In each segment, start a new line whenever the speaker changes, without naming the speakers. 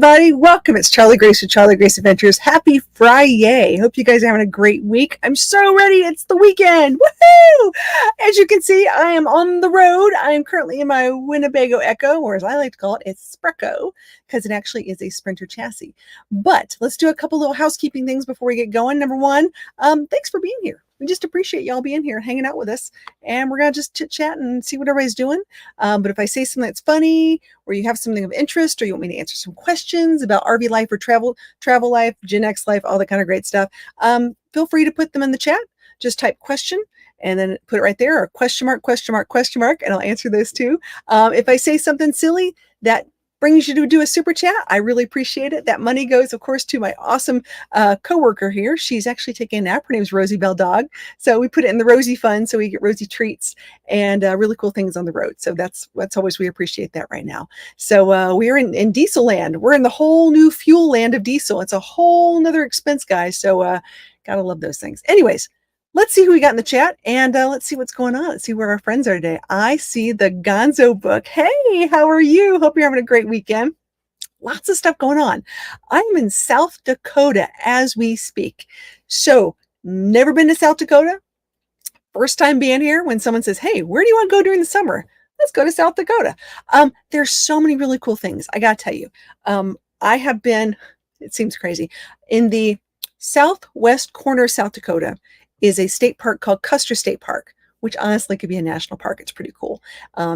everybody. Welcome. It's Charlie Grace with Charlie Grace Adventures. Happy Friday. Hope you guys are having a great week. I'm so ready. It's the weekend. Woohoo! As you can see, I am on the road. I am currently in my Winnebago Echo, or as I like to call it, it's Sprecco, because it actually is a Sprinter chassis. But let's do a couple little housekeeping things before we get going. Number one, thanks for being here. We just appreciate y'all being here, hanging out with us, and we're going to just chit chat and see what everybody's doing. But if I say something that's funny, or you have something of interest, or you want me to answer some questions about RV life or travel life, GenX life, all that kind of great stuff, feel free to put them in the chat. Just type question and then put it right there, or question mark, and I'll answer those too. If I say something silly that brings you to do a super chat, I really appreciate it. That money goes, of course, to my awesome coworker here. She's actually taking a nap. Her name's Rosie Bell Dog. So we put it in the Rosie Fund, so we get Rosie treats and really cool things on the road. So that's always, we appreciate that right now. So we're in diesel land. We're in the whole new fuel land of diesel. It's a whole nother expense, guys. So gotta love those things. Anyways, let's see who we got in the chat, and let's see what's going on. Let's see where our friends are today. I see the Gonzo book. Hey, how are you? Hope you're having a great weekend. Lots of stuff going on. I'm in South Dakota as we speak. So, never been to South Dakota. First time being here. When someone says, hey, where do you want to go during the summer? Let's go to South Dakota. There's so many really cool things. I got to tell you, I have been, it seems crazy, in the southwest corner of South Dakota is a state park called Custer State Park, which honestly could be a national park. It's pretty cool.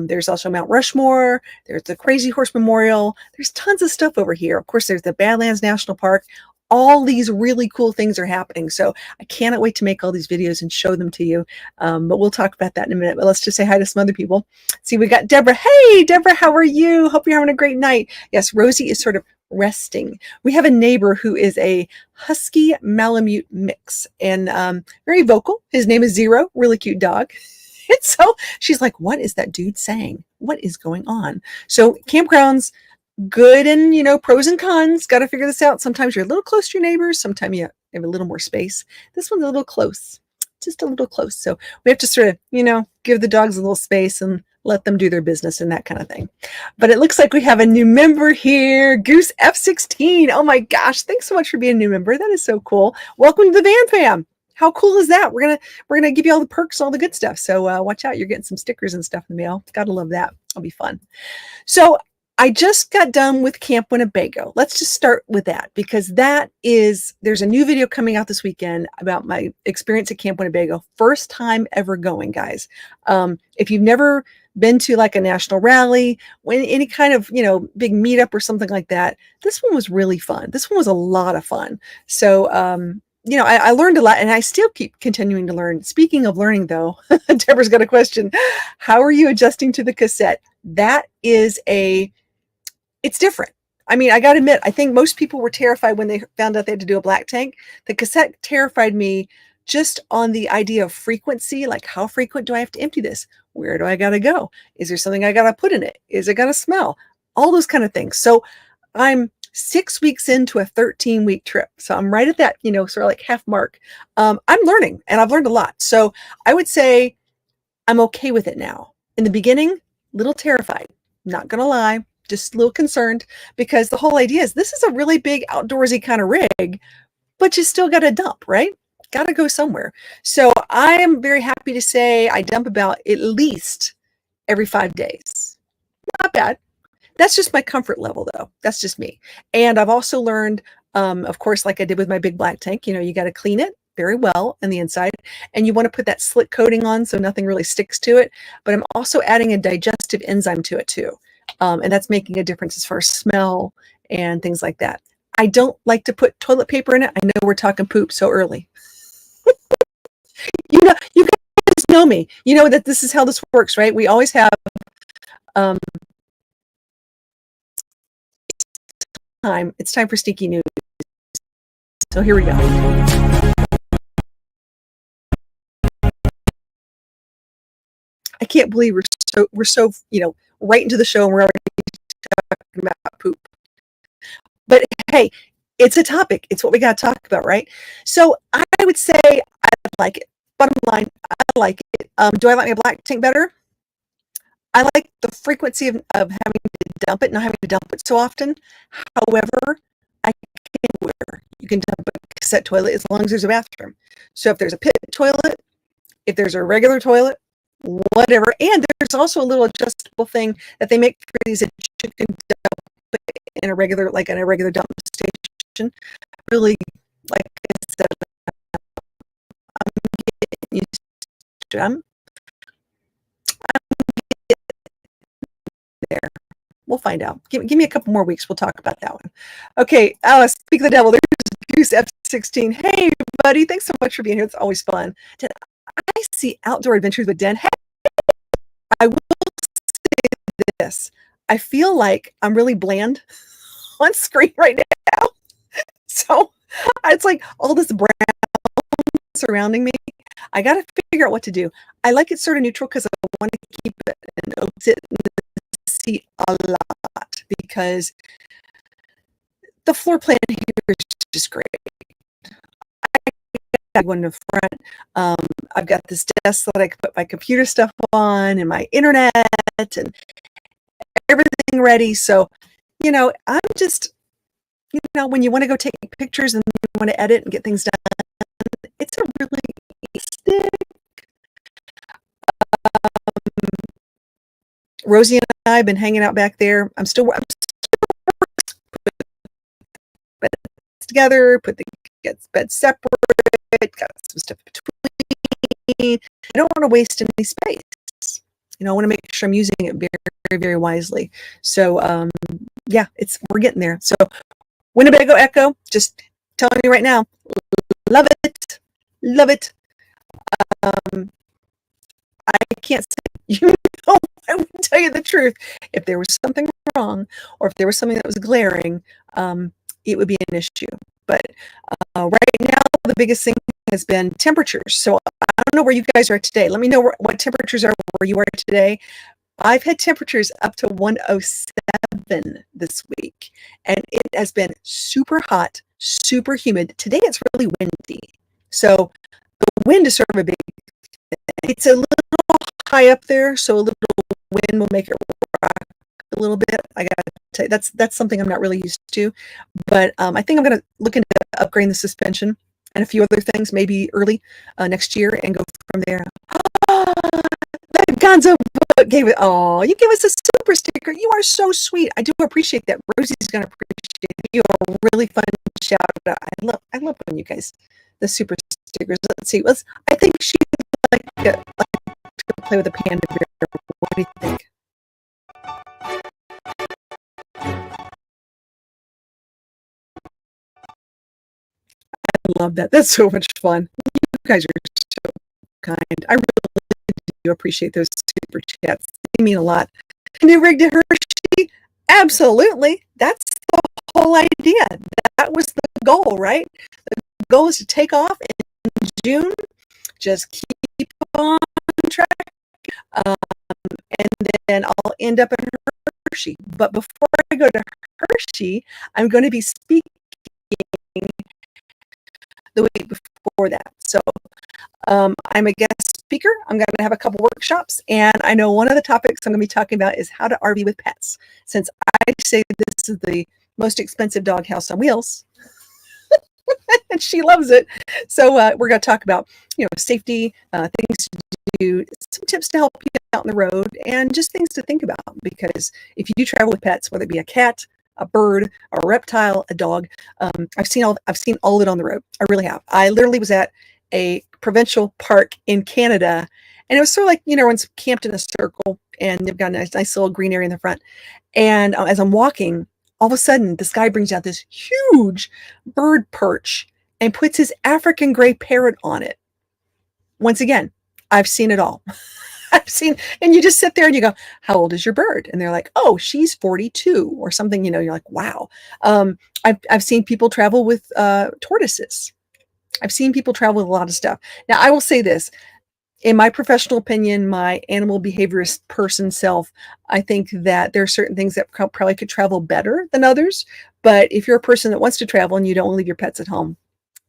There's also Mount Rushmore. There's the Crazy Horse Memorial. There's tons of stuff over here. Of course, there's the Badlands National Park. All these really cool things are happening. So I cannot wait to make all these videos and show them to you. But we'll talk about that in a minute. But let's just say hi to some other people. See, we got Deborah. Hey, Deborah, how are you? Hope you're having a great night. Yes, Rosie is sort of resting. We have a neighbor who is a husky Malamute mix and very vocal. His name is Zero, really cute dog. And so she's like, what is that dude saying? What is going on? So campgrounds, good and, pros and cons. Got to figure this out. Sometimes you're a little close to your neighbors. Sometimes you have a little more space. This one's a little close, just a little close. So we have to sort of, give the dogs a little space and let them do their business and that kind of thing. But it looks like we have a new member here, Goose F16. Oh my gosh, thanks so much for being a new member. That is so cool. Welcome to the Van Fam. How cool is that? We're gonna give you all the perks, all the good stuff. So watch out, you're getting some stickers and stuff in the mail. Gotta love that. It'll be fun. So I just got done with Camp Winnebago. Let's just start with that, because there's a new video coming out this weekend about my experience at Camp Winnebago. First time ever going, guys. If you've never been to like a national rally, any kind of, big meetup or something like that, this one was really fun. This one was a lot of fun. So, I learned a lot, and I still keep continuing to learn. Speaking of learning, though, Deborah's got a question. How are you adjusting to the cassette? That is it's different. I mean, I got to admit, I think most people were terrified when they found out they had to do a black tank. The cassette terrified me just on the idea of frequency. Like, how frequent do I have to empty this? Where do I got to go? Is there something I got to put in it? Is it going to smell? All those kind of things. So I'm 6 weeks into a 13-week trip. So I'm right at that, sort of like half mark. I'm learning, and I've learned a lot. So I would say I'm okay with it now. In the beginning, a little terrified, not going to lie. Just a little concerned, because the whole idea is this is a really big outdoorsy kind of rig, but you still got to dump, right? Got to go somewhere. So I am very happy to say I dump about at least every 5 days. Not bad. That's just my comfort level, though. That's just me. And I've also learned, of course, like I did with my big black tank, you got to clean it very well on the inside, and you want to put that slick coating on so nothing really sticks to it. But I'm also adding a digestive enzyme to it too. And that's making a difference as far as smell and things like that. I don't like to put toilet paper in it. I know we're talking poop so early. You guys know me. You know that this is how this works, right? We always have time. It's time for sneaky news. So here we go. I can't believe we're so right into the show, and we're already talking about poop. But hey, it's a topic. It's what we got to talk about, right? So I would say I like it. Bottom line, I like it. Do I like my black tank better? I like the frequency of having to dump it, not having to dump it so often. However, I can where you can dump a cassette toilet as long as there's a bathroom. So if there's a pit toilet, if there's a regular toilet, whatever. And there's also a little adjustable thing that they make for these that you can dump in a regular, like in a regular dump station. Really, like I said, I'm getting used to it. I'm there. We'll find out. Give me a couple more weeks. We'll talk about that one. Okay, Alice, speak of the devil. There's Goose F16. Hey, buddy. Thanks so much for being here. It's always fun. Did I see Outdoor Adventures with Den? Hey, I will say this. I feel like I'm really bland on screen right now. So it's like all this brown surrounding me. I got to figure out what to do. I like it sort of neutral because I want to keep it and sit in the seat a lot because the floor plan here is just great. I got one in the front. I've got this desk that I can put my computer stuff on and my internet and everything ready. So, I'm just, when you want to go take pictures and you want to edit and get things done, it's a really stick. Rosie and I have been hanging out back there. I'm still together, put the bed separate, got some stuff between. I don't want to waste any space. I want to make sure I'm using it very, very, very wisely. So, we're getting there. So, Winnebago Echo, just telling you right now, love it, love it. I can't say, I would tell you the truth. If there was something wrong or if there was something that was glaring, it would be an issue. But right now, the biggest thing has been temperatures. So I don't know where you guys are today. Let me know what temperatures are where you are today. I've had temperatures up to 107 this week, and it has been super hot, super humid. Today it's really windy. So the wind is sort of a big thing. It's a little high up there, so a little wind will make it rock a little bit. I gotta tell you, that's something I'm not really used to. But I think I'm gonna look into upgrading the suspension and a few other things, maybe early next year, and go from there. That Gonzo book gave it. Oh, you gave us a super sticker. You are so sweet. I do appreciate that. Rosie's gonna appreciate it. You are a really fun shout out. I love when you guys the super stickers. Let's see. I think she like to play with a panda bear. What do you think? I love that. That's so much fun. You guys are so kind. I really do appreciate those super chats. They mean a lot. New rig to Hershey? Absolutely. That's the whole idea. That was the goal, right? The goal is to take off in June. Just keep on track. And then I'll end up in Hershey. But before I go to Hershey, I'm going to be speaking the week before that. So I'm a guest speaker. I'm going to have a couple workshops, and I know one of the topics I'm going to be talking about is how to RV with pets. Since I say this is the most expensive doghouse on wheels, and she loves it, so we're going to talk about safety, things to do, some tips to help you out on the road, and just things to think about. Because if you do travel with pets, whether it be a cat, a bird, a reptile, a dog, I've seen all of it on the road. I really have. I literally was at a provincial park in Canada, and it was sort of like everyone's camped in a circle, and they've got a nice little green area in the front. And as I'm walking, all of a sudden this guy brings out this huge bird perch and puts his African gray parrot on it. Once again, I've seen it all. And you just sit there and you go, how old is your bird? And they're like, oh, she's 42 or something. You're like, wow. I've seen people travel with tortoises. I've seen people travel with a lot of stuff. Now, I will say this. In my professional opinion, my animal behaviorist person self, I think that there are certain things that probably could travel better than others. But if you're a person that wants to travel and you don't leave your pets at home,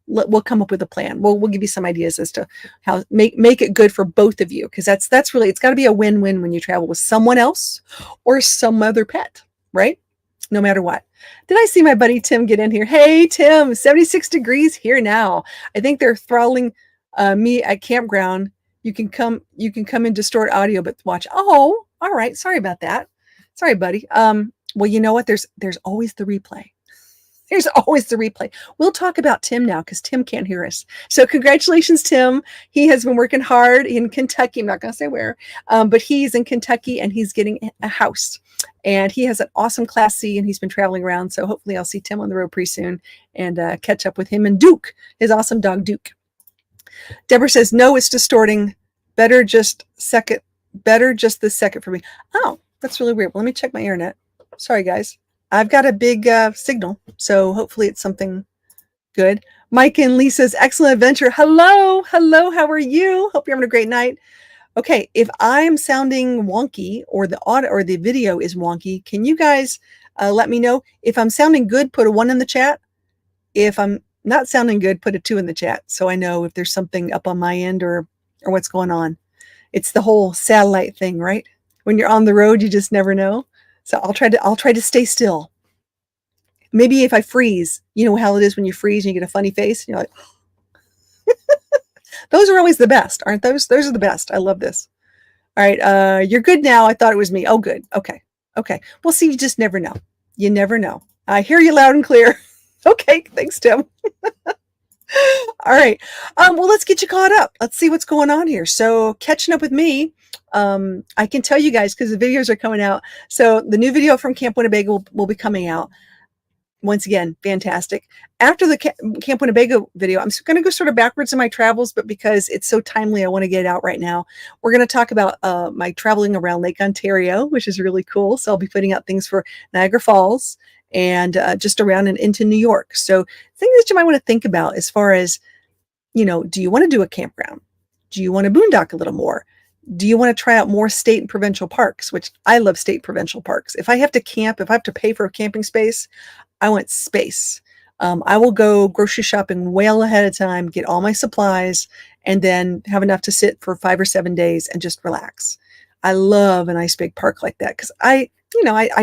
we'll come up with a plan. We'll give you some ideas as to how make it good for both of you, because that's really, it's got to be a win-win when you travel with someone else or some other pet, right? No matter what. Did I see my buddy Tim get in here? Hey Tim, 76 degrees here now. I think they're throttling me at campground. You can come and distort audio, but watch. Oh, all right. Sorry about that. Sorry, buddy. Well, you know what? There's always the replay. There's always the replay. We'll talk about Tim now because Tim can't hear us. So congratulations, Tim. He has been working hard in Kentucky. I'm not going to say where, but he's in Kentucky and he's getting a house. And he has an awesome Class C and he's been traveling around. So hopefully I'll see Tim on the road pretty soon and catch up with him and Duke, his awesome dog Duke. Deborah says, no, it's distorting. Better just the second for me. Oh, that's really weird. Well, let me check my internet. Sorry, guys. I've got a big signal, so hopefully it's something good. Mike and Lisa's excellent adventure. Hello. How are you? Hope you're having a great night. Okay, if I'm sounding wonky or the audio or the video is wonky, can you guys let me know? If I'm sounding good, put a 1 in the chat. If I'm not sounding good, put a 2 in the chat, so I know if there's something up on my end or what's going on. It's the whole satellite thing, right? When you're on the road, you just never know. So I'll try to stay still. Maybe if I freeze, you know how it is when you freeze and you get a funny face. You're like, those are always the best, aren't those? Those are the best. I love this. All right, you're good now. I thought it was me. Oh, good. Okay. Well, see, you just never know. You never know. I hear you loud and clear. Okay, thanks, Tim. All right. Well, let's get you caught up. Let's see what's going on here. So catching up with me. I can tell you guys because the videos are coming out. So the new video from Camp Winnebago will be coming out. Once again, fantastic. After the Camp Winnebago video, I'm going to go sort of backwards in my travels, but because it's so timely, I want to get it out right now. We're going to talk about my traveling around Lake Ontario, which is really cool. So I'll be putting out things for Niagara Falls and just around and into New York. So things that you might want to think about as far as, do you want to do a campground? Do you want to boondock a little more? Do you want to try out more state and provincial parks, which I love state and provincial parks. If I have to camp, if I have to pay for a camping space, I want space. I will go grocery shopping well ahead of time, get all my supplies, and then have enough to sit for 5 or 7 days and just relax. I love a nice big park like that because I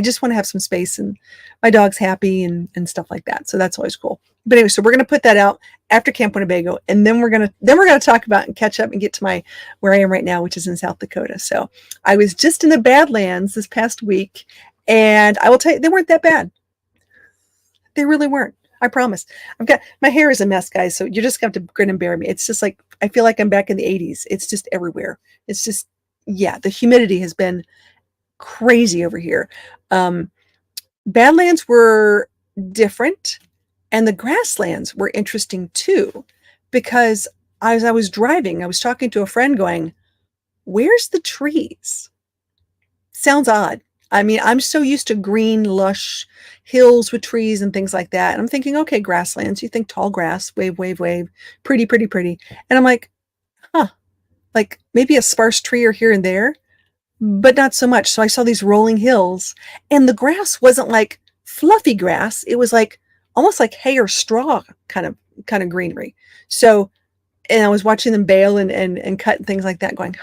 just want to have some space and my dog's happy and stuff like that. So that's always cool. But anyway, so we're going to put that out after Camp Winnebago, and then we're going to talk about and catch up and get to where I am right now, which is in South Dakota. So I was just in the Badlands this past week, and I will tell you, they weren't that bad. They really weren't. I promise. My hair is a mess, guys. So you're just going to have to grin and bear me. It's just like, I feel like I'm back in the 80s. It's just everywhere. It's just, yeah, the humidity has been crazy over here. Badlands were different, and the grasslands were interesting too, because as I was driving, I was talking to a friend going, where's the trees? Sounds odd. I mean, I'm so used to green, lush hills with trees and things like that. And I'm thinking, okay, grasslands, you think tall grass, wave, wave, wave, pretty, pretty, pretty. And I'm like, like maybe a sparse tree or here and there, but not so much. So I saw these rolling hills, and the grass wasn't like fluffy grass. It was like almost like hay or straw kind of greenery. So, and I was watching them bale and cut and things like that going,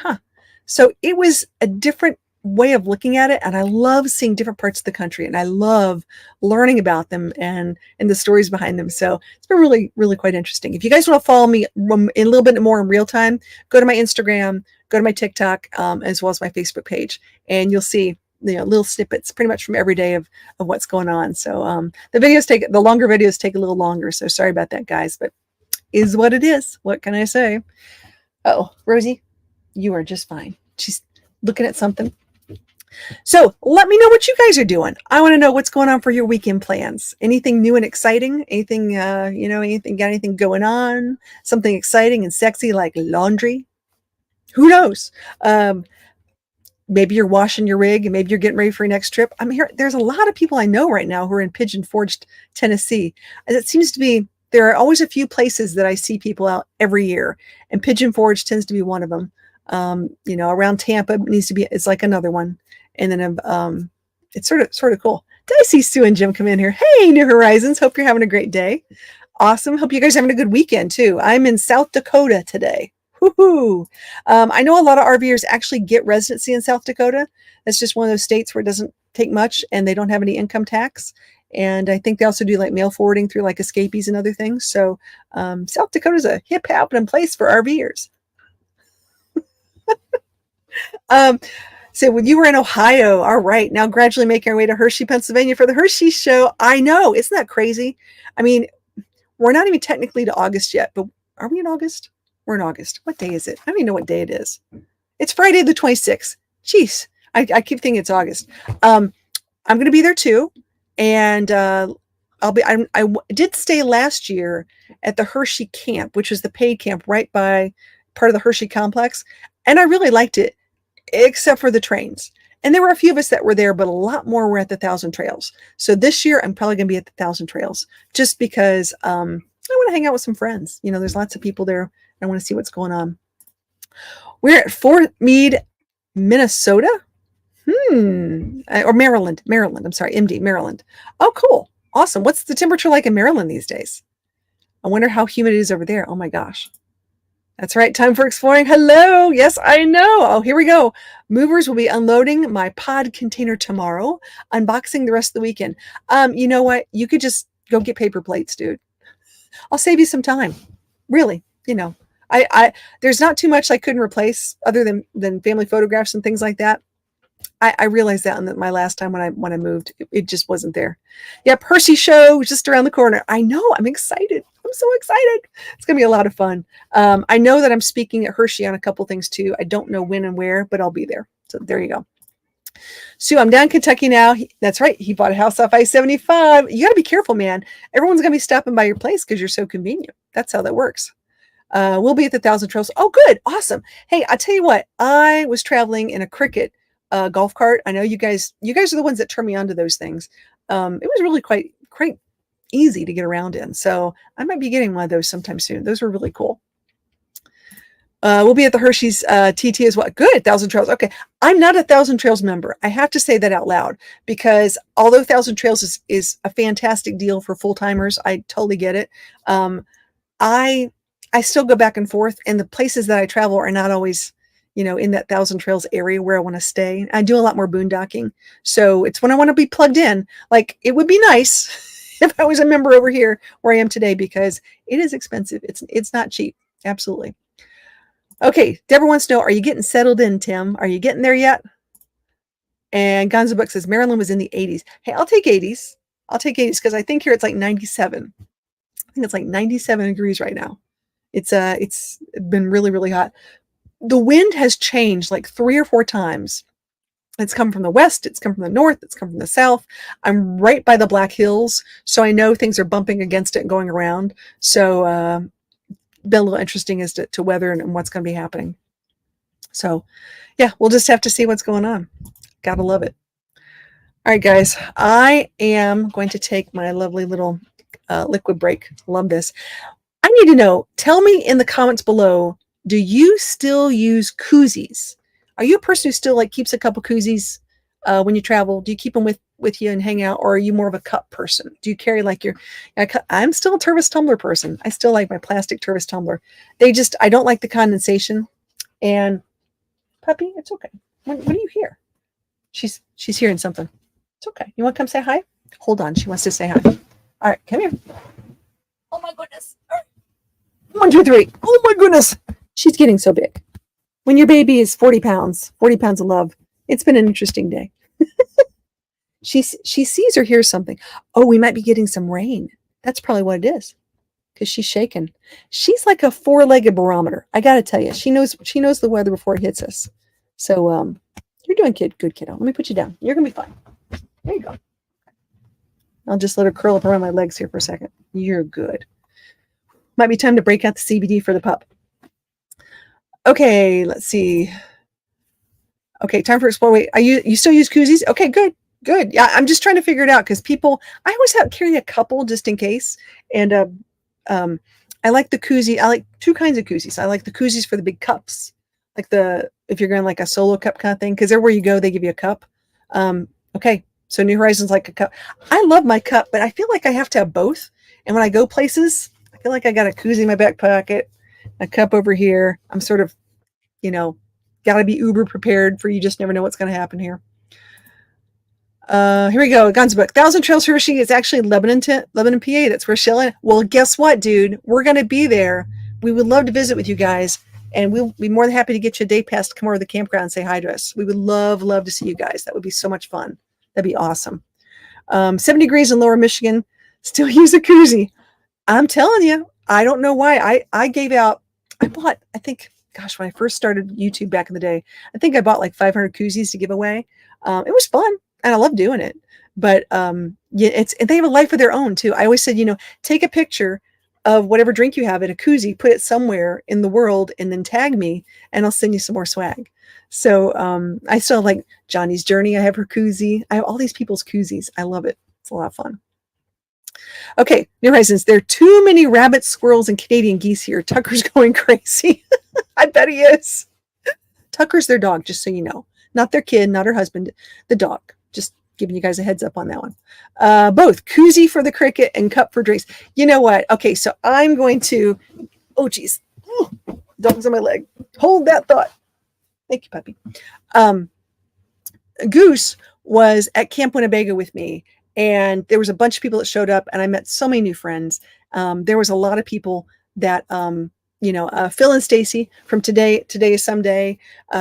So it was a different way of looking at it. And I love seeing different parts of the country, and I love learning about them and the stories behind them. So it's been really, really quite interesting. If you guys want to follow me a little bit more in real time, go to my Instagram, go to my TikTok, as well as my Facebook page, and you'll see little snippets pretty much from every day of what's going on. So the longer videos take a little longer. So sorry about that, guys, but is what it is. What can I say? Oh, Rosie, you are just fine. She's looking at something. So let me know what you guys are doing. I want to know what's going on for your weekend plans. Anything new and exciting? Anything, got anything going on? Something exciting and sexy like laundry? Who knows? Maybe you're washing your rig, and maybe you're getting ready for your next trip. I'm here. There's a lot of people I know right now who are in Pigeon Forge, Tennessee. And it seems to be, there are always a few places that I see people out every year, and Pigeon Forge tends to be one of them. Around Tampa it's like another one. And then it's sort of cool. Did I see Sue and Jim come in here? Hey, New Horizons. Hope you're having a great day. Awesome. Hope you guys are having a good weekend too. I'm in South Dakota today. Woohoo! I know a lot of RVers actually get residency in South Dakota. That's just one of those states where it doesn't take much and they don't have any income tax. And I think they also do like mail forwarding through like escapees and other things. So South Dakota is a hip happening place for RVers. So when you were in Ohio, all right, now gradually making our way to Hershey, Pennsylvania for the Hershey show. I know, isn't that crazy? I mean, we're not even technically to August yet, but are we in August? We're in August. What day is it? I don't even know what day it is. It's Friday the 26th. Jeez, I keep thinking it's August. I'm going to be there too, and I did stay last year at the Hershey camp, which is the paid camp right by part of the Hershey complex, and I really liked it, except for the trains. And there were a few of us that were there, but a lot more were at the Thousand Trails. So this year, I'm probably going to be at the Thousand Trails just because I want to hang out with some friends. You know, there's lots of people there. I want to see what's going on. We're at Fort Meade, Minnesota. Or Maryland. I'm sorry, MD, Maryland. Oh, cool. Awesome. What's the temperature like in Maryland these days? I wonder how humid it is over there. Oh my gosh. That's right. Time for exploring. Hello. Yes, I know. Oh, here we go. Movers will be unloading my pod container tomorrow, unboxing the rest of the weekend. You know what? You could just go get paper plates, dude. I'll save you some time. Really, you know, there's not too much I couldn't replace other than family photographs and things like that. I realized that in my last time when I moved, it just wasn't there. Yep, Hershey show just around the corner. I know. I'm excited. I'm so excited. It's gonna be a lot of fun. I know that I'm speaking at Hershey on a couple things too. I don't know when and where, but I'll be there. So there you go. Sue, I'm down in Kentucky now. That's right. He bought a house off I-75. You got to be careful, man. Everyone's going to be stopping by your place because you're so convenient. That's how that works. We'll be at the Thousand Trails. Oh, good. Awesome. Hey, I tell you what, I was traveling in a Cricket golf cart. I know you guys are the ones that turn me on to those things. It was really quite easy to get around in. So I might be getting one of those sometime soon. Those were really cool. We'll be at the Hershey's TT as well. Good. Thousand Trails. Okay. I'm not a Thousand Trails member. I have to say that out loud because although Thousand Trails is a fantastic deal for full timers, I totally get it. I still go back and forth, and the places that I travel are not always, you know, in that Thousand Trails area where I want to stay. I do a lot more boondocking. So it's when I want to be plugged in. Like, it would be nice if I was a member over here where I am today because it is expensive. It's not cheap. Absolutely. Okay, Deborah wants to know, are you getting settled in, Tim? Are you getting there yet? And Gonzo Book says Maryland was in the 80s. Hey, I'll take 80s. I'll take 80s because I think here it's like 97. I think it's like 97 degrees right now. It's been really, really hot. The wind has changed like 3 or 4 times. It's come from the west, it's come from the north, it's come from the south. I'm right by the Black Hills, so I know things are bumping against it and going around. So been a little interesting as to weather and what's going to be happening. So yeah, we'll just have to see what's going on. Gotta love it. All right, guys, I am going to take my lovely little liquid break. Love this. I need to know, tell me in the comments below, do you still use koozies? Are you a person who still like keeps a couple koozies when you travel? Do you keep them with you and hang out, or are you more of a cup person? Do you carry like I'm still a Tervis tumbler person. I still like my plastic Tervis tumbler. I don't like the condensation. And puppy, it's okay. What do you hear? She's hearing something. It's okay. You want to come say hi? Hold on. She wants to say hi. All right, come here. Oh my goodness. 1, 2, 3. Oh my goodness. She's getting so big. When your baby is 40 pounds of love, it's been an interesting day. She sees or hears something. Oh, we might be getting some rain. That's probably what it is because she's shaking. She's like a 4-legged barometer. I got to tell you, she knows the weather before it hits us. So you're doing good, kiddo. Let me put you down. You're going to be fine. There you go. I'll just let her curl up around my legs here for a second. You're good. Might be time to break out the CBD for the pup. Okay, let's see. Okay, time for explore. Wait, you still use koozies? Okay, good. Yeah, I'm just trying to figure it out because I always carry a couple just in case. And I like the koozie. I like 2 kinds of koozies. I like the koozies for the big cups, like if you're going like a solo cup kind of thing, because everywhere you go they give you a cup. Okay, so New Horizons like a cup. I love my cup, but I feel like I have to have both. And when I go places, I feel like I got a koozie in my back pocket, a cup over here. I'm sort of, got to be uber prepared for you just never know what's going to happen here. Here we go. Guns book. Thousand Trails Hershey is actually Lebanon, Lebanon, PA. That's where Shelley. Well, guess what, dude? We're going to be there. We would love to visit with you guys. And we'll be more than happy to get you a day pass to come over to the campground and say hi to us. We would love to see you guys. That would be so much fun. That'd be awesome. 70 degrees in Lower Michigan. Still use a koozie. I'm telling you, I don't know why. I bought, I think, gosh, when I first started YouTube back in the day, I think I bought like 500 koozies to give away. It was fun and I love doing it. But and they have a life of their own too. I always said, take a picture of whatever drink you have in a koozie, put it somewhere in the world, and then tag me, and I'll send you some more swag. So I still have like Johnny's Journey. I have her koozie. I have all these people's koozies. I love it. It's a lot of fun. Okay, New Horizons. There are too many rabbits, squirrels, and Canadian geese here. Tucker's going crazy. I bet he is. Tucker's their dog, just so you know. Not their kid, not her husband, the dog. Just giving you guys a heads up on that one. Both koozie for the cricket and cup for drinks. You know what? Okay, so I'm going to, oh geez, dog's on my leg. Hold that thought. Thank you, puppy. Goose was at Camp Winnebago with me, and there was a bunch of people that showed up, and I met so many new friends. There was a lot of people that, Phil and Stacy from Today is Someday.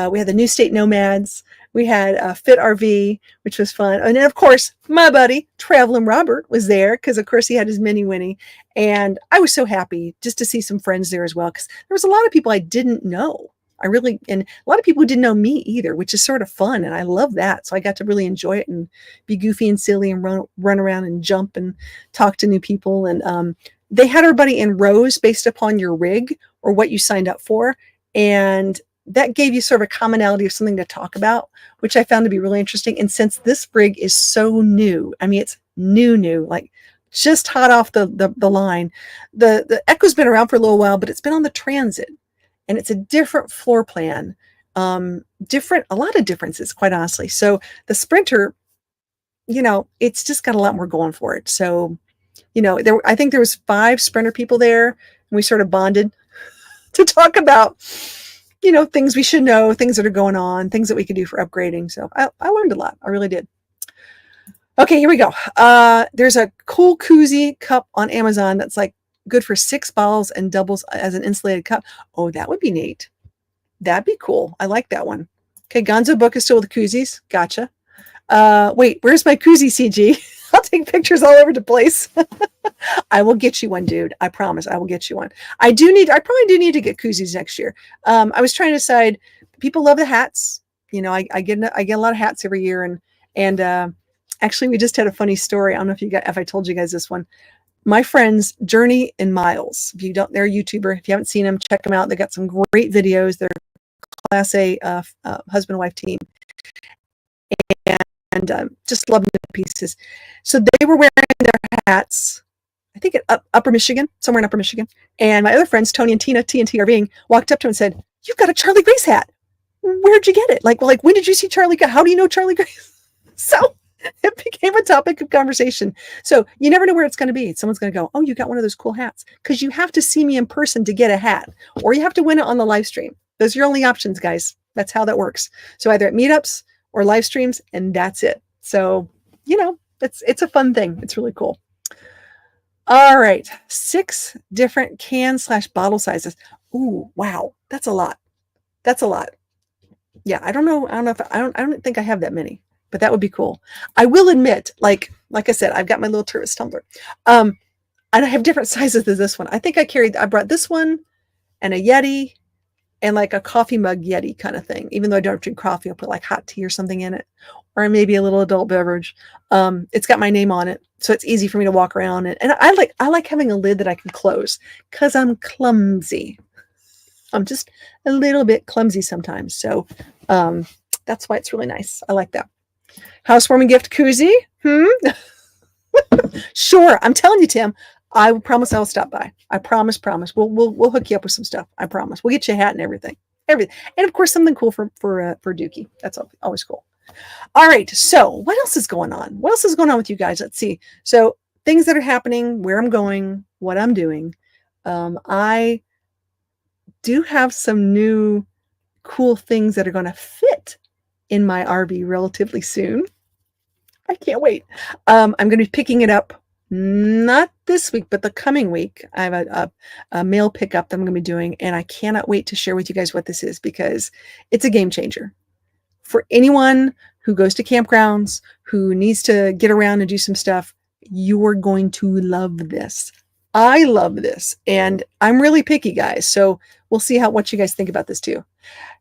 We had the New State Nomads. We had Fit RV, which was fun. And then, of course, my buddy, Traveling Robert, was there because, of course, he had his mini Winnie. And I was so happy just to see some friends there as well, because there was a lot of people I didn't know. And a lot of people who didn't know me either, which is sort of fun. And I love that. So I got to really enjoy it and be goofy and silly and run around and jump and talk to new people. And they had everybody in rows based upon your rig or what you signed up for. And that gave you sort of a commonality of something to talk about, which I found to be really interesting. And since this rig is so new, I mean, it's new, like just hot off the line. The Echo's been around for a little while, but it's been on the Transit, and it's a different floor plan, a lot of differences, quite honestly. So the Sprinter, it's just got a lot more going for it. So, I think there was 5 Sprinter people there, and we sort of bonded to talk about things we should know, things that are going on, things that we could do for upgrading. So I learned a lot. I really did. Okay, here we go. There's a cool koozie cup on Amazon that's like good for 6 bottles and doubles as an insulated cup. Oh, that would be neat. That'd be cool. I like that one. Okay, Gonzo book is still with the koozies. Gotcha. Wait, where's my koozie, CG? I'll take pictures all over the place. I will get you one, dude. I promise I will get you one. I probably do need to get koozies next year. I was trying to decide, people love the hats. I get a lot of hats every year. And actually we just had a funny story. I don't know if I told you guys this one. My friends, Journey and Miles, they're a YouTuber. If you haven't seen them, check them out. They got some great videos. They're Class A husband and wife team. And just love them to pieces. So they were wearing their hats, I think at Upper Michigan, somewhere in Upper Michigan. And my other friends, Tony and Tina, TNT RVing, walked up to him and said, "You've got a Charlie Grace hat. Where'd you get it? Like when did you see Charlie? How do you know Charlie Grace?" So it became a topic of conversation. So you never know where it's going to be. Someone's going to go, "Oh, you got one of those cool hats," because you have to see me in person to get a hat, or you have to win it on the live stream. Those are your only options, guys. That's how that works. So either at meetups or live streams, and that's it. So, it's a fun thing. It's really cool. All right. 6 different can/bottle sizes. Ooh, wow. That's a lot. Yeah, I don't know if I don't think I have that many, but that would be cool. I will admit, like I said, I've got my little tourist tumbler. And I have different sizes than this one. I think I brought this one and a Yeti and like a coffee mug Yeti kind of thing. Even though I don't drink coffee, I'll put like hot tea or something in it, or maybe a little adult beverage. It's got my name on it, so it's easy for me to walk around. And I like having a lid that I can close because I'm clumsy. I'm just a little bit clumsy sometimes. So that's why it's really nice. I like that. Housewarming gift koozie. Sure. I'm telling you, Tim. I promise I'll stop by. I promise. We'll hook you up with some stuff. I promise. We'll get you a hat and everything. And of course, something cool for Dookie. That's always cool. All right. So what else is going on? What else is going on with you guys? Let's see. So things that are happening, where I'm going, what I'm doing. I do have some new cool things that are going to fit in my RV relatively soon. I can't wait. I'm going to be picking it up not this week, but the coming week. I have a mail pickup that I'm going to be doing, and I cannot wait to share with you guys what this is because it's a game changer. For anyone who goes to campgrounds, who needs to get around and do some stuff, you are going to love this. I love this, and I'm really picky, guys. So we'll see what you guys think about this too.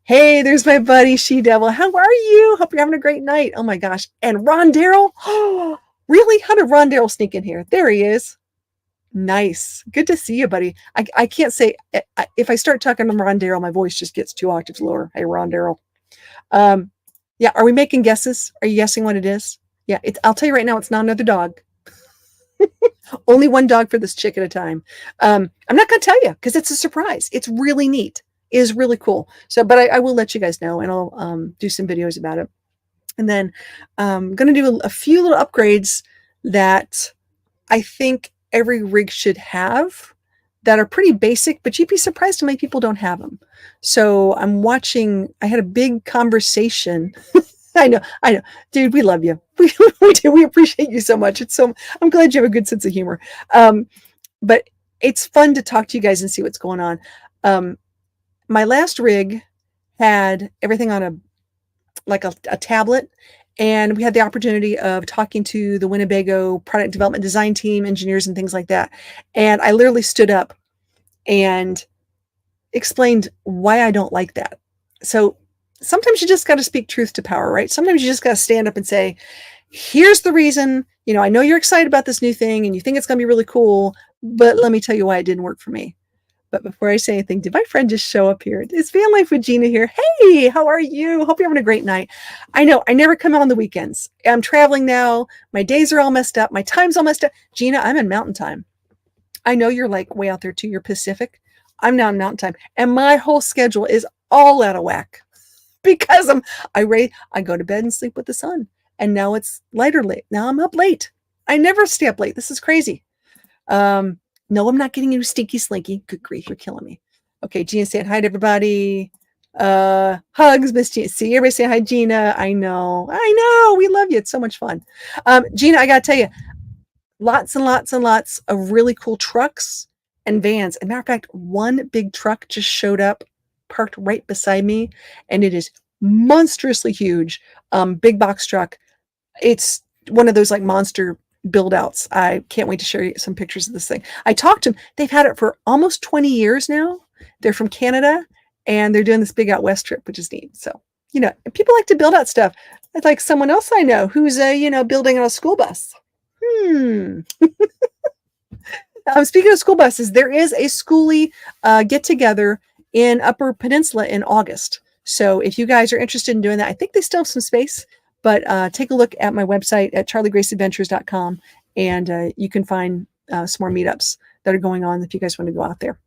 Hey, there's my buddy She Devil. How are you? Hope you're having a great night. Oh my gosh! And Ron Darrell. Oh, really? How did Ron Darrell sneak in here? There he is. Nice. Good to see you, buddy. I can't say if I start talking to Ron Darrell, my voice just gets 2 octaves lower. Hey, Ron Darrell. Yeah, are we making guesses? Are you guessing what it is? Yeah, I'll tell you right now, it's not another dog. Only one dog for this chick at a time. I'm not going to tell you because it's a surprise. It's really neat. It is really cool. So, but I will let you guys know, and I'll do some videos about it. And then I'm going to do a few little upgrades that I think every rig should have that are pretty basic, but you'd be surprised how many people don't have them. So I had a big conversation. I know, dude, we love you. We do. We appreciate you so much. I'm glad you have a good sense of humor. But it's fun to talk to you guys and see what's going on. My last rig had everything on a tablet, and we had the opportunity of talking to the Winnebago product development design team, engineers, and things like that. And I literally stood up and explained why I don't like that. So sometimes you just got to speak truth to power, right? Sometimes you just got to stand up and say, here's the reason, I know you're excited about this new thing and you think it's going to be really cool, but let me tell you why it didn't work for me. But before I say anything, did my friend just show up here? Is Van Life with Gina here? Hey, how are you? Hope you're having a great night. I know I never come out on the weekends. I'm traveling now. My days are all messed up. My time's all messed up. Gina, I'm in mountain time. I know you're like way out there too. You're Pacific. I'm now in mountain time. And my whole schedule is all out of whack because I go to bed and sleep with the sun. And now it's lighter late. Now I'm up late. I never stay up late. This is crazy. No, I'm not getting you stinky slinky. Good grief, you're killing me. Okay, Gina saying hi to everybody. Hugs, Miss Gina. See, everybody saying hi, Gina. I know. We love you. It's so much fun. Gina, I gotta tell you, lots and lots and lots of really cool trucks and vans. As a matter of fact, one big truck just showed up, parked right beside me, and it is monstrously huge. Big box truck. It's one of those like monster build outs. I can't wait to share you some pictures of this thing. I talked to them. They've had it for almost 20 years now. They're from Canada and they're doing this big out west trip, which is neat. So, people like to build out stuff. It's like someone else I know who's building on a school bus. Speaking of school buses, there is a schoolie get together in Upper Peninsula in August. So if you guys are interested in doing that, I think they still have some space. But take a look at my website at charliegraceadventures.com, and you can find some more meetups that are going on if you guys want to go out there.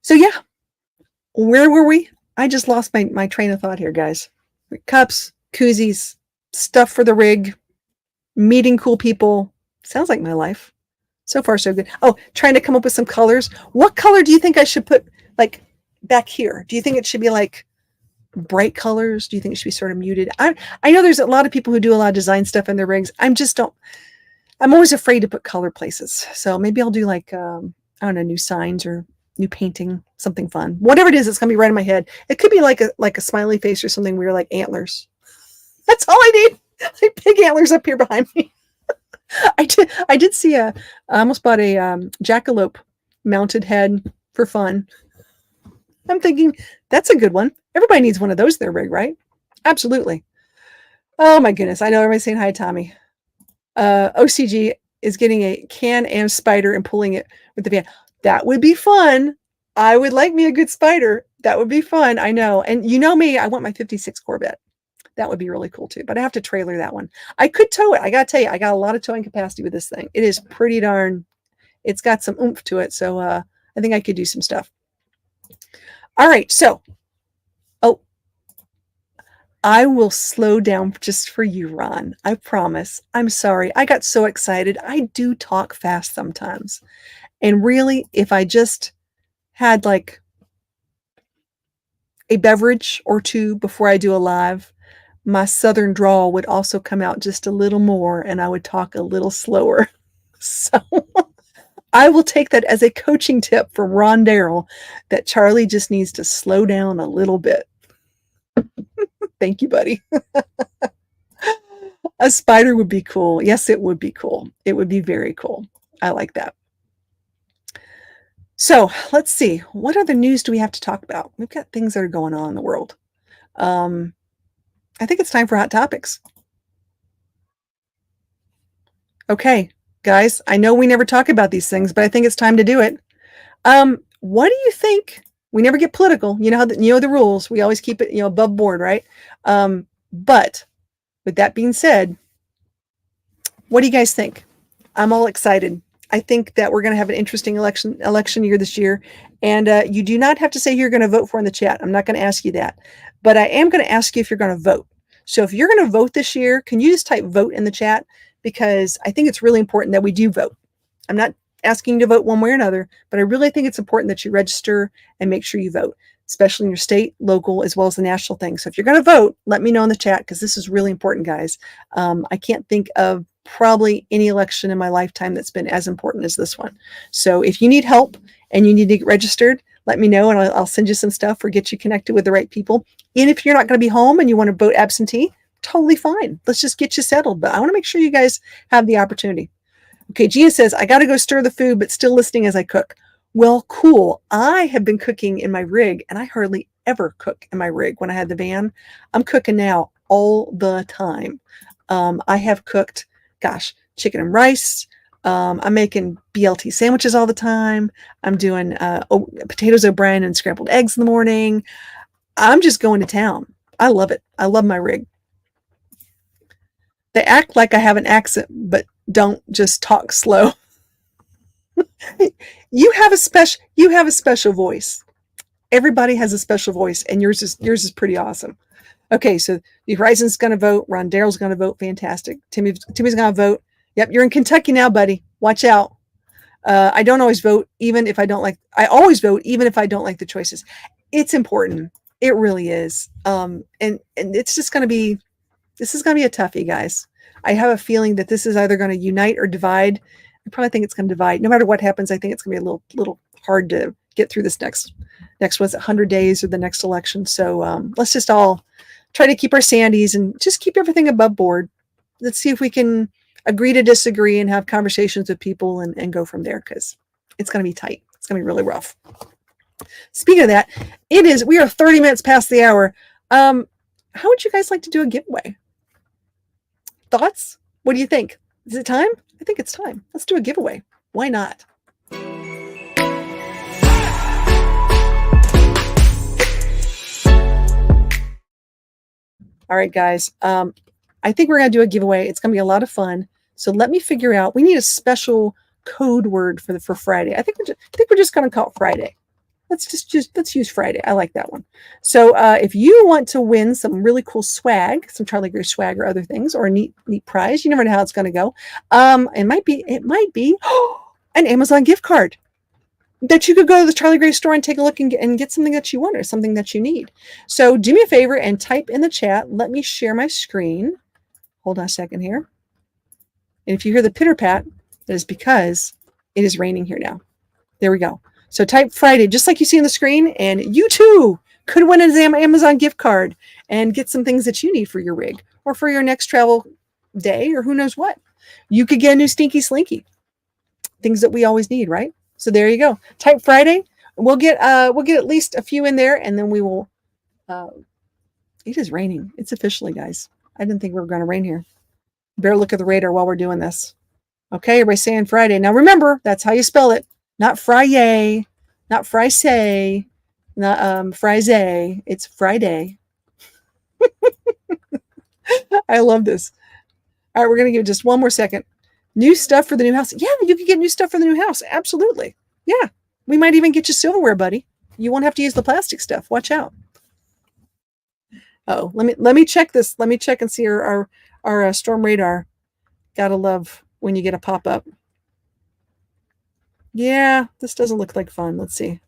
So yeah, where were we? I just lost my train of thought here, guys. Cups, koozies, stuff for the rig, meeting cool people. Sounds like my life. So far, so good. Oh, trying to come up with some colors. What color do you think I should put like back here? Do you think it should be like bright colors? Do you think it should be sort of muted? I know there's a lot of people who do a lot of design stuff in their rigs. I'm always afraid to put color places. So maybe I'll do like, I don't know, new signs or new painting, something fun. Whatever it is, it's going to be right in my head. It could be like a smiley face or something weird like antlers. That's all I need. Like big antlers up here behind me. I did see I almost bought a jackalope mounted head for fun. I'm thinking that's a good one. Everybody needs one of those in their rig, right? Absolutely. Oh my goodness. I know everybody's saying hi, Tommy. OCG is getting a Can-Am Spider and pulling it with the van. That would be fun. I would like me a good Spider. That would be fun. I know. And you know me, I want my 56 Corvette. That would be really cool too. But I have to trailer that one. I could tow it. I got to tell you, I got a lot of towing capacity with this thing. It is pretty darn, it's got some oomph to it. So I think I could do some stuff. All right. So, I will slow down just for you, Ron. I promise. I'm sorry. I got so excited. I do talk fast sometimes. And really, if I just had like a beverage or two before I do a live, my southern drawl would also come out just a little more and I would talk a little slower. So I will take that as a coaching tip from Ron Darrell that Charlie just needs to slow down a little bit. Thank you, buddy. A spider would be cool. Yes, it would be cool. It would be very cool. I like that. So let's see. What other news do we have to talk about? We've got things that are going on in the world. I think it's time for hot topics. Okay, guys, I know we never talk about these things, but I think it's time to do it. What do you think? We never get political. You know how you know the rules. We always keep it, above board, right? But with that being said, what do you guys think? I'm all excited. I think that we're going to have an interesting election year this year, and you do not have to say who you're going to vote for in the chat. I'm not going to ask you that, but I am going to ask you if you're going to vote. So if you're going to vote this year, can you just type vote in the chat? Because I think it's really important that we do vote. I'm not asking you to vote one way or another, but I really think it's important that you register and make sure you vote, especially in your state, local, as well as the national thing. So if you're going to vote, let me know in the chat, because this is really important, guys. I can't think of probably any election in my lifetime that's been as important as this one. So if you need help and you need to get registered, let me know and I'll send you some stuff or get you connected with the right people. And if you're not going to be home and you want to vote absentee, totally fine. Let's just get you settled. But I want to make sure you guys have the opportunity. Okay, Gia says, I got to go stir the food, but still listening as I cook. Well, cool. I have been cooking in my rig, and I hardly ever cook in my rig when I had the van. I'm cooking now all the time. I have cooked, chicken and rice. I'm making BLT sandwiches all the time. I'm doing potatoes O'Brien and scrambled eggs in the morning. I'm just going to town. I love it. I love my rig. They act like I have an accent, but don't, just talk slow. You have a special voice. Everybody has a special voice, and yours is pretty awesome. Okay, so the Horizon's going to vote. Ron Darrell's going to vote. Fantastic. Timmy's going to vote. Yep, you're in Kentucky now, buddy. Watch out. I don't always vote, even if I don't like. I always vote, even if I don't like the choices. It's important. It really is. And it's just going to be. This is going to be a toughie, guys. I have a feeling that this is either going to unite or divide. I probably think it's going to divide. No matter what happens, I think it's going to be a little hard to get through this next was 100 days or the next election. So let's just all try to keep our sandies and just keep everything above board. Let's see if we can agree to disagree and have conversations with people and go from there, because it's going to be tight. It's going to be really rough. Speaking of that, we are 30 minutes past the hour. How would you guys like to do a giveaway? Thoughts? What do you think? Is it time? I think it's time. Let's do a giveaway. Why not? All right, guys. I think we're going to do a giveaway. It's going to be a lot of fun. So let me figure out. We need a special code word for Friday. I think we're just going to call it Friday. Let's use Friday. I like that one. So if you want to win some really cool swag, some Charlie Gray swag or other things, or a neat prize, you never know how it's going to go. It might be an Amazon gift card that you could go to the Charlie Gray store and take a look and get something that you want or something that you need. So do me a favor and type in the chat. Let me share my screen. Hold on a second here. And if you hear the pitter pat, that is because it is raining here now. There we go. So type Friday, just like you see on the screen, and you too could win an Amazon gift card and get some things that you need for your rig or for your next travel day, or who knows what. You could get a new Stinky Slinky. Things that we always need, right? So there you go. Type Friday. We'll get at least a few in there, and then we will. It is raining. It's officially, guys. I didn't think we were going to rain here. Better look at the radar while we're doing this. Okay, everybody's saying Friday. Now remember, that's how you spell it. Not Friday, not Friday, not Friday. It's Friday. I love this. All right, we're going to give it just one more second. New stuff for the new house. Yeah, you can get new stuff for the new house. Absolutely. Yeah, we might even get you silverware, buddy. You won't have to use the plastic stuff. Watch out. Oh, let me check this. Let me check and see our storm radar. Gotta love when you get a pop up. Yeah, this doesn't look like fun. Let's see.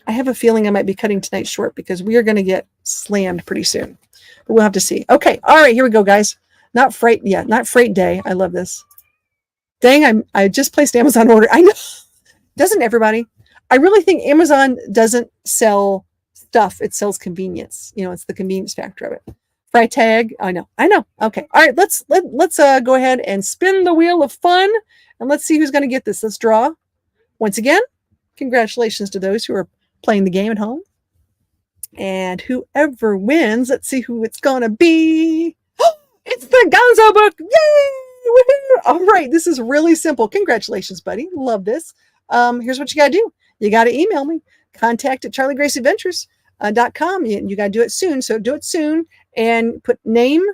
I have a feeling I might be cutting tonight short because we are going to get slammed pretty soon. But we'll have to see. Okay, all right, here we go, guys. Not freight, yeah, not freight day. I love this. Dang, I just placed Amazon order. I know, doesn't everybody? I really think Amazon doesn't sell stuff; it sells convenience. You know, it's the convenience factor of it. Fry tag. I know. Okay, all right. Let's go ahead and spin the wheel of fun, and let's see who's going to get this. Let's draw. Once again, congratulations to those who are playing the game at home. And whoever wins, let's see who it's going to be. Oh, it's the Gonzo book. Yay! Woohoo! All right, this is really simple. Congratulations, buddy. Love this. Here's what you got to do. You got to email me. Contact at charliegracieadventures.com. You got to do it soon. So do it soon and put name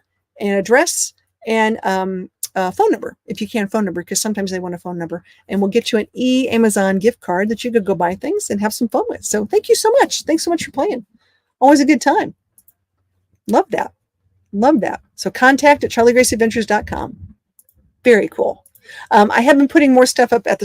and address and phone number, if you can, phone number, because sometimes they want a phone number, and we'll get you an Amazon gift card that you could go buy things and have some fun with. So thank you so much. Thanks so much for playing. Always a good time. Love that. Love that. So contact at charliegracieadventures.com. Very cool. I have been putting more stuff up at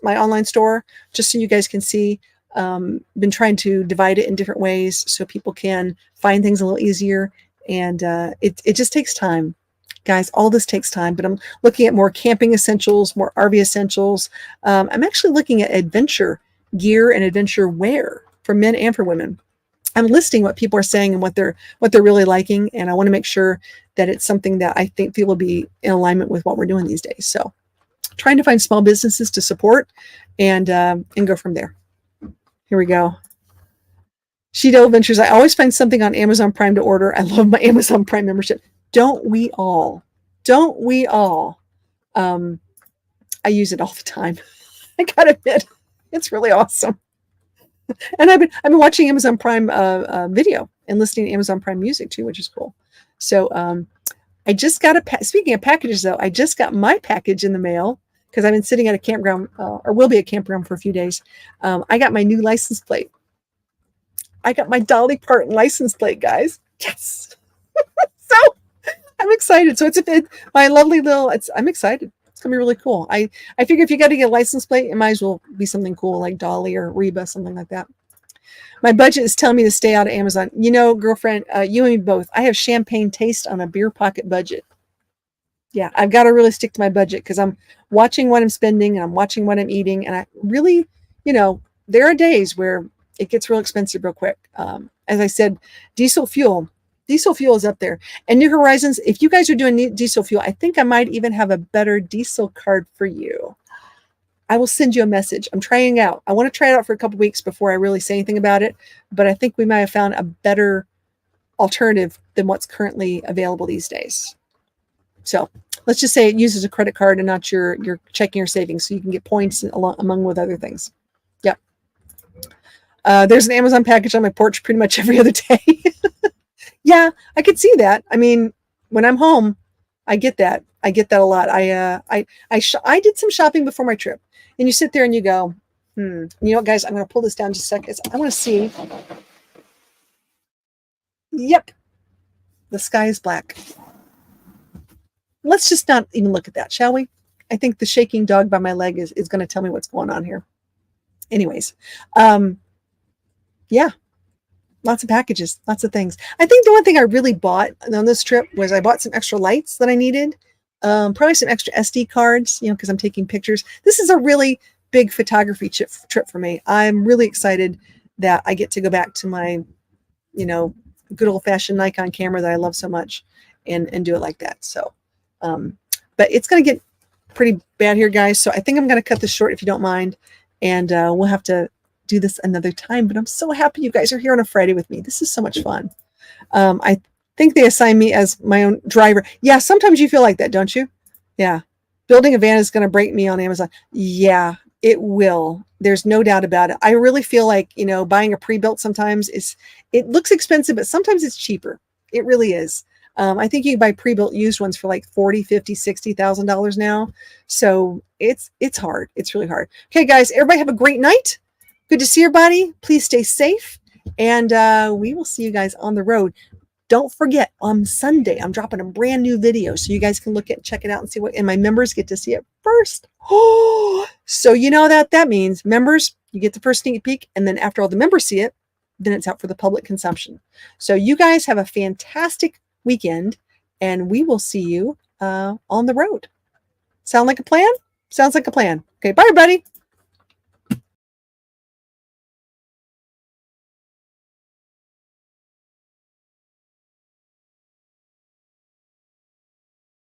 my online store, just so you guys can see. Been trying to divide it in different ways so people can find things a little easier, and it just takes time. Guys, all this takes time, but I'm looking at more camping essentials, more RV essentials. I'm actually looking at adventure gear and adventure wear for men and for women. I'm listing what people are saying and what they're really liking, and I want to make sure that it's something that I think people will be in alignment with what we're doing these days. So, trying to find small businesses to support and go from there. Here we go. Sheeto Adventures. I always find something on Amazon Prime to order. I love my Amazon Prime membership. Don't we all? Don't we all? I use it all the time. I gotta admit, it's really awesome. And I've been watching Amazon Prime video and listening to Amazon Prime music too, which is cool. So I just got speaking of packages though, I just got my package in the mail because I've been sitting at a campground or will be at campground for a few days. I got my new license plate. I got my Dolly Parton license plate, guys. Yes. So I'm excited. So my lovely little, I'm excited. It's going to be really cool. I figure if you got to get a license plate, it might as well be something cool like Dolly or Reba, something like that. My budget is telling me to stay out of Amazon. You know, girlfriend, you and me both. I have champagne taste on a beer pocket budget. Yeah, I've got to really stick to my budget because I'm watching what I'm spending and I'm watching what I'm eating. And I really, there are days where it gets real expensive real quick. As I said, diesel fuel is up there. And New Horizons, if you guys are doing diesel fuel, I think I might even have a better diesel card for you. I will send you a message. I'm trying it out. I want to try it out for a couple weeks before I really say anything about it. But I think we might have found a better alternative than what's currently available these days. So let's just say it uses a credit card and not your checking or savings, so you can get points among with other things. Yep. There's an Amazon package on my porch pretty much every other day. Yeah, I could see that. I mean, when I'm home, I get that. I get that a lot. I did some shopping before my trip, and you sit there and you go, You know what, guys? I'm going to pull this down just a second. I want to see. Yep, the sky is black. Let's just not even look at that, shall we? I think the shaking dog by my leg is going to tell me what's going on here. Anyways, yeah. Lots of packages, lots of things. I think the one thing I really bought on this trip was I bought some extra lights that I needed. Probably some extra SD cards, because I'm taking pictures. This is a really big photography trip for me. I'm really excited that I get to go back to my, good old fashioned Nikon camera that I love so much and do it like that. So, but it's going to get pretty bad here, guys. So I think I'm going to cut this short if you don't mind. And we'll have to do this another time, but I'm so happy you guys are here on a Friday with me. This is so much fun. I think they assign me as my own driver. Yeah, sometimes you feel like that, don't you? Yeah. Building a van is going to break me on Amazon. Yeah, it will. There's no doubt about it. I really feel like, buying a pre-built sometimes it looks expensive, but sometimes it's cheaper. It really is. I think you can buy pre-built used ones for like $40,000, $50,000, $60,000 now. So it's hard. It's really hard. Okay, guys, everybody have a great night. Good to see everybody. Please stay safe. And we will see you guys on the road. Don't forget, on Sunday, I'm dropping a brand new video so you guys can check it out and see what, and my members get to see it first. Oh, so you know that means members, you get the first sneak peek, and then after all the members see it, then it's out for the public consumption. So you guys have a fantastic weekend, and we will see you on the road. Sound like a plan? Sounds like a plan. Okay, bye, everybody.